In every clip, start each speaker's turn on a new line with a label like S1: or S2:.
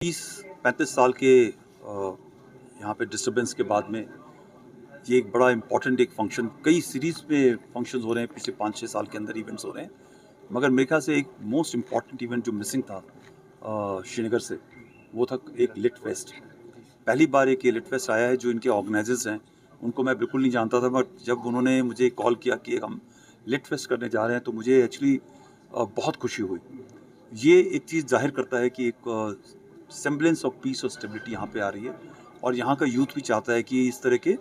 S1: 30-35 साल के यहाँ पे डिस्टर्बेंस के बाद में ये एक बड़ा इम्पॉर्टेंट एक फंक्शन, कई सीरीज़ में फंक्शंस हो रहे हैं पिछले 5-6 साल के अंदर, इवेंट्स हो रहे हैं, मगर मेरे ख्याल से एक मोस्ट इम्पॉर्टेंट इवेंट जो मिसिंग था श्रीनगर से, वो था एक लिट फेस्ट। पहली बार एक ये लिट फेस्ट आया है। जो इनके ऑर्गेनाइजर्स हैं उनको मैं बिल्कुल नहीं जानता था, बट जब उन्होंने मुझे कॉल किया कि हम लिट फेस्ट करने जा रहे हैं तो मुझे एक्चुअली बहुत खुशी हुई। ये एक चीज़ जाहिर करता है कि एक सेम्बलेंस ऑफ पीस और स्टेबिलिटी यहाँ पे आ रही है, और यहाँ का यूथ भी चाहता है कि इस तरह के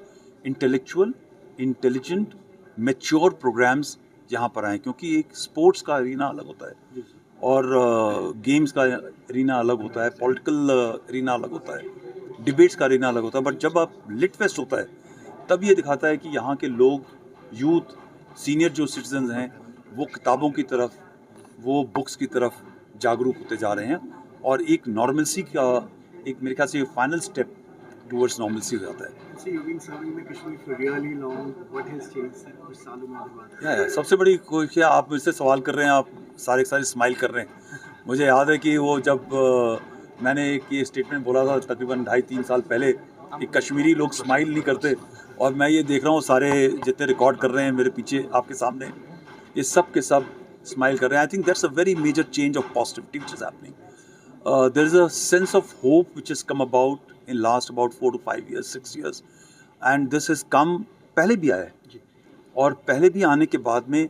S1: इंटेलेक्चुअल, इंटेलिजेंट, मैच्योर प्रोग्राम्स यहाँ पर आएँ, क्योंकि एक स्पोर्ट्स का एरिना अलग होता है और गेम्स का एरिना अलग होता है, पॉलिटिकल एरिना अलग होता है, डिबेट्स का एरिना अलग होता है, बट जब आप लिट फेस्ट होता है तब ये दिखाता है कि यहाँ के लोग, यूथ, सीनियर जो सिटीजन्स हैं, वो किताबों की तरफ, वो बुक्स की तरफ जागरूक होते जा रहे हैं, और एक नॉर्मलसी का एक मेरे ख्याल से फाइनल स्टेप टूवर्ड्स नॉर्मलसी हो जाता है। सबसे बड़ी क्या आप मुझसे सवाल कर रहे हैं, आप सारे स्माइल कर रहे हैं। मुझे याद है कि वो जब मैंने एक ये स्टेटमेंट बोला था तकरीबन 2.5-3 साल पहले कि कश्मीरी लोग स्माइल नहीं करते, और मैं ये देख रहा हूँ सारे जितने रिकॉर्ड कर रहे हैं मेरे पीछे आपके सामने, ये सब के सब स्माइल कर रहे हैं। I think that's a very major change of positivity which is happening. There is a sense of hope which has come about in last about 4 to 5 years, 6 years, and this has come पहले भी आया है, और पहले भी आने के बाद में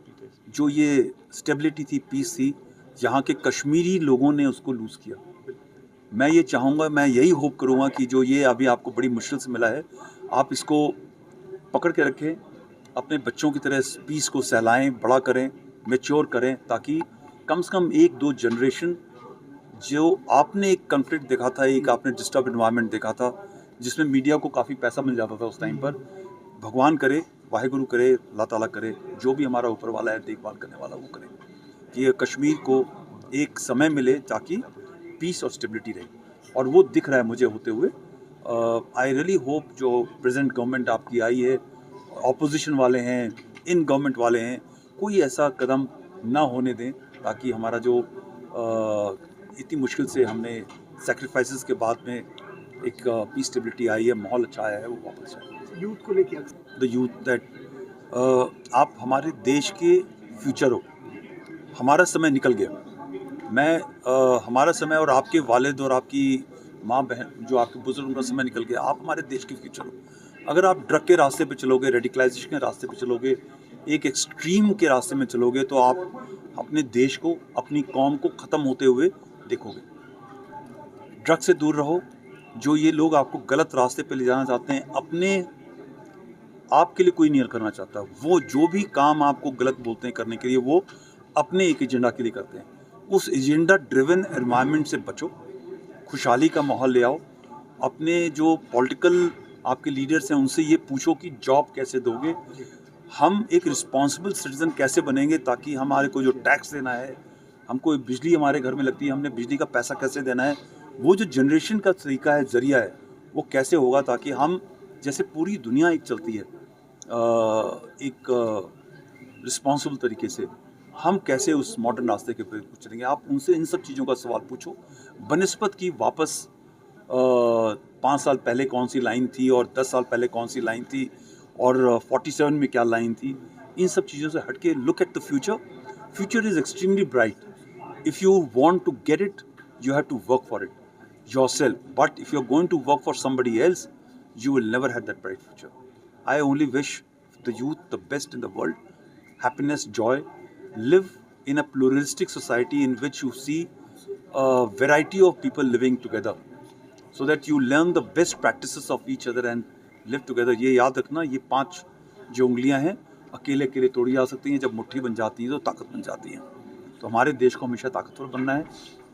S1: जो ये स्टेबिलिटी थी, पीस थी, यहाँ के कश्मीरी लोगों ने उसको लूज़ किया। मैं ये चाहूँगा, मैं यही होप करूँगा कि जो ये अभी आपको बड़ी मुश्किल से मिला है, आप इसको पकड़ के रखें, अपने बच्चों की तरह इस पीस को सहलाएँ, बड़ा करें, मैच्योर करें, ताकि कम से कम 1-2 जनरेशन, जो आपने एक कन्फ्लिक्ट देखा था, एक आपने डिस्टर्ब इन्वायरमेंट देखा था जिसमें मीडिया को काफ़ी पैसा मिल जाता था उस टाइम पर, भगवान करे, वाहिगुरु करे, अल्लाह ताला करे, जो भी हमारा ऊपर वाला है देखभाल करने वाला, वो करे कि ये कश्मीर को एक समय मिले ताकि पीस और स्टेबिलिटी रहे, और वो दिख रहा है मुझे होते हुए। आई रियली होप जो प्रेजेंट गवर्नमेंट आपकी आई है, ऑपोजिशन वाले हैं, इन गवर्नमेंट वाले हैं, कोई ऐसा कदम ना होने दें ताकि हमारा जो इतनी मुश्किल से हमने सेक्रीफाइसेस के बाद में एक पीस स्टेबिलिटी आई है, माहौल अच्छा आया है, वो वापस आए।
S2: यूथ को लेके
S1: द यूथ दैट आप हमारे देश के फ्यूचर हो। हमारा समय निकल गया। मैं हमारा समय और आपके वालिद और आपकी माँ बहन, जो आपके बुजुर्ग, उनका समय निकल गया। आप हमारे देश के फ्यूचर हो। अगर आप ड्रग के रास्ते पे चलोगे, रेडिकलाइजेशन के रास्ते पे चलोगे, एक एक्सट्रीम के रास्ते में चलोगे, तो आप अपने देश को, अपनी कौम को ख़त्म होते हुए देखोगे। ड्रग से दूर रहो। जो ये लोग आपको गलत रास्ते पे ले जाना चाहते हैं, अपने आपके लिए कोई नहीं करना चाहता। वो जो भी काम आपको गलत बोलते हैं करने के लिए, वो अपने एक एजेंडा के लिए करते हैं। उस एजेंडा ड्रिवन एनवायरनमेंट से बचो, खुशहाली का माहौल ले आओ। अपने जो पॉलिटिकल आपके लीडर्स हैं उनसे ये पूछो कि जॉब कैसे दोगे, हम एक रिस्पॉन्सिबल सिटीज़न कैसे बनेंगे, ताकि हमारे को जो टैक्स देना है, हमको बिजली हमारे घर में लगती है, हमने बिजली का पैसा कैसे देना है, वो जो जनरेशन का तरीका है, ज़रिया है, वो कैसे होगा, ताकि हम, जैसे पूरी दुनिया एक चलती है एक रिस्पॉन्सिबल तरीके से, हम कैसे उस मॉडर्न रास्ते के पे चलेंगे। आप उनसे इन सब चीज़ों का सवाल पूछो, बनिस्बत की वापस 5 साल पहले कौन सी लाइन थी और 10 साल पहले कौन सी लाइन थी और 47 में क्या लाइन थी। इन सब चीज़ों से हटके look at the future. Future is extremely bright. If you want to get it, you have to work for it yourself, but if you're going to work for somebody else, you will never have that bright future. I only wish the youth the best in the world, happiness, joy, live in a pluralistic society in which you see a variety of people living together, so that you learn the best practices of each other and live together. ये याद रखना, ये 5 जो उंगलियां हैं अकेले अकेले तोड़ी जा सकती हैं, जब मुट्ठी बन जाती हैं तो ताकत बन जाती हैं। तो हमारे देश को हमेशा ताकतवर बनना है,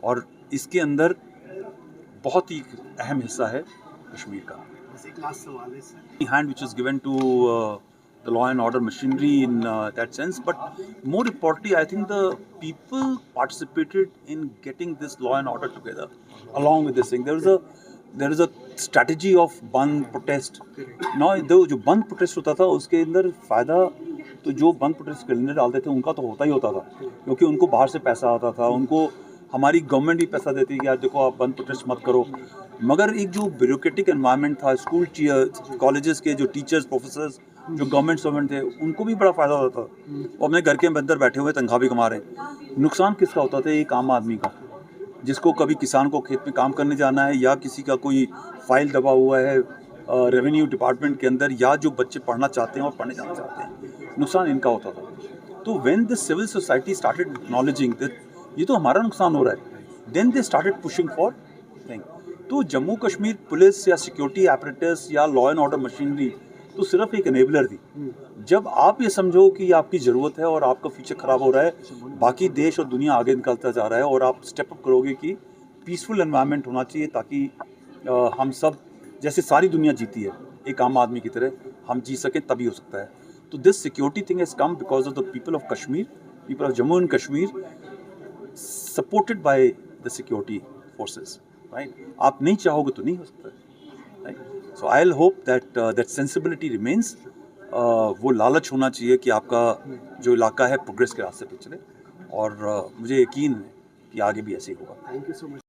S1: और इसके अंदर बहुत ही अहम हिस्सा है कश्मीर का। Hand which is given to the law and order machinery in that sense, but more importantly I think the people participated in getting this law and order together along with this thing. There is a strategy of bandh protest. जो bandh protest होता था उसके अंदर फ़ायदा तो जो bandh protest करने डालते थे उनका तो होता ही होता था, क्योंकि उनको बाहर से पैसा आता था, उनको हमारी गवर्नमेंट भी पैसा देती है कि यार देखो आप बंद प्रोटेस्ट मत करो, मगर एक जो ब्यूरोक्रेटिक एनवायरनमेंट था स्कूल कॉलेजेस के जो टीचर्स प्रोफेसर्स जो गवर्नमेंट सर्वेंट थे उनको भी बड़ा फ़ायदा होता था। वो अपने घर के अंदर बैठे हुए तनख्वाह भी कमा रहे हैं। नुकसान किसका होता था? एक आम आदमी का, जिसको कभी किसान को खेत में काम करने जाना है या किसी का कोई फाइल दबा हुआ है रेवेन्यू डिपार्टमेंट के अंदर, या जो बच्चे पढ़ना चाहते हैं और पढ़ने जाना चाहते हैं, नुकसान इनका होता था। तो when the civil society started acknowledging that ये तो हमारा नुकसान हो रहा है, then they started pushing for thing. तो जम्मू कश्मीर पुलिस या सिक्योरिटी एपरेटस या लॉ एंड ऑर्डर मशीनरी तो सिर्फ एक एनेबलर थी। जब आप ये समझो कि आपकी ज़रूरत है और आपका फ्यूचर ख़राब हो रहा है, बाकी देश और दुनिया आगे निकलता जा रहा है, और आप स्टेप अप करोगे कि पीसफुल एनवायरनमेंट होना चाहिए ताकि हम सब जैसे सारी दुनिया जीती है एक आम आदमी की तरह हम जी सकें, तभी हो सकता है। तो this security thing has come because of the people of Kashmir, people of Jammu and Kashmir, supported by the security forces, right. आप नहीं चाहोगे तो नहीं हो सकता, right. So I'll hope that that sensibility remains. वो लालच होना चाहिए कि आपका जो इलाका है प्रोग्रेस के रास्ते पे चले, और मुझे यकीन है कि आगे भी ऐसे ही होगा।
S2: Thank you so much.